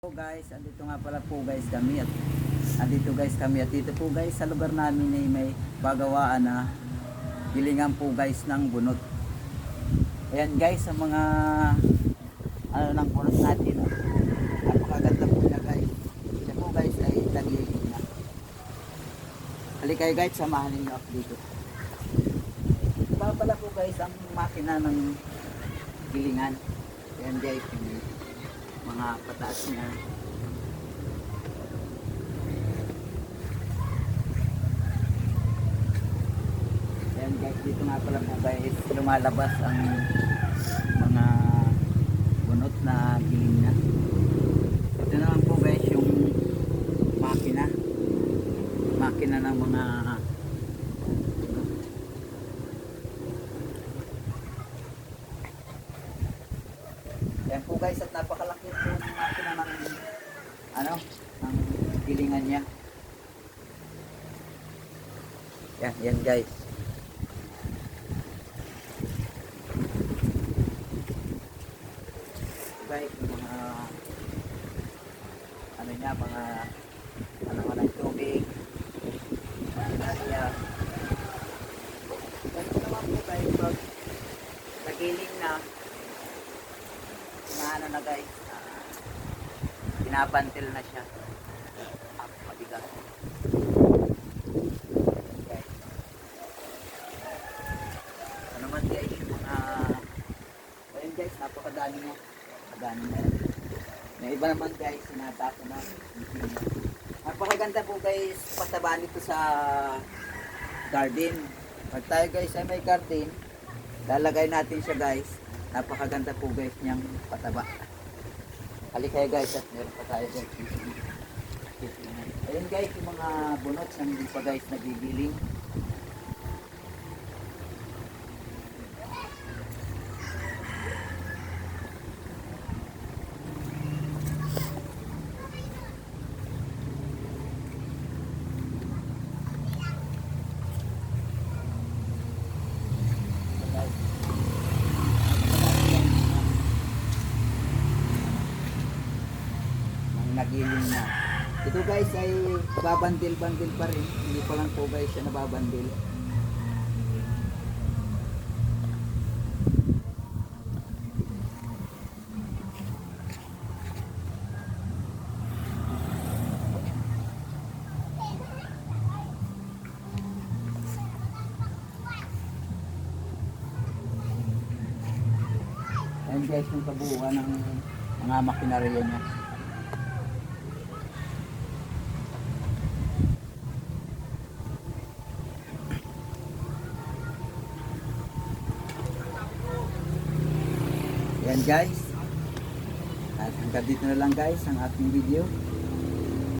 So guys, andito nga pala po guys kami at dito po guys sa lugar namin ay may bagawaan na gilingan po guys ng bunot. Ayan guys, sa mga ng bunot natin. Napakaganda po niya guys. Siya po guys ay nagiling na. Halika kayo guys, samahan niyo ako dito. Iba pala po guys ang makina ng gilingan. Ayan guys, yung mga pataas niya. Ayan guys, dito nga pala po guys lumalabas ang mga bunot na giling na. Ito naman po guys yung makina ng mga ayan po guys, at napakalaki po ng makina ng ng gilingan niya. Yan guys. Guys, yung mga mga ng tubig. Ganito naman po guys, pag nagiling na na guys, pinapantil na siya. Mabigat. Okay. Ano naman guys, yung mga ayun guys, napakadami niya. May iba naman guys, sinatapon na. Napakaganda po guys, pataba nito sa garden. Pag tayo guys ay may garden, lalagay natin siya guys. Napakaganda po guys niyang pataba. Halika guys, at meron pa tayo guys. Ayun guys, yung mga bunot na hindi pa guys nagigiling. Nagiling na. Ito guys ay babandil-bandil pa rin. Hindi pa lang po guys siya nababandil. Ayan guys yung kabuuan ng mga makinarya niya. Yan guys, at hanggang dito na lang guys ang ating video.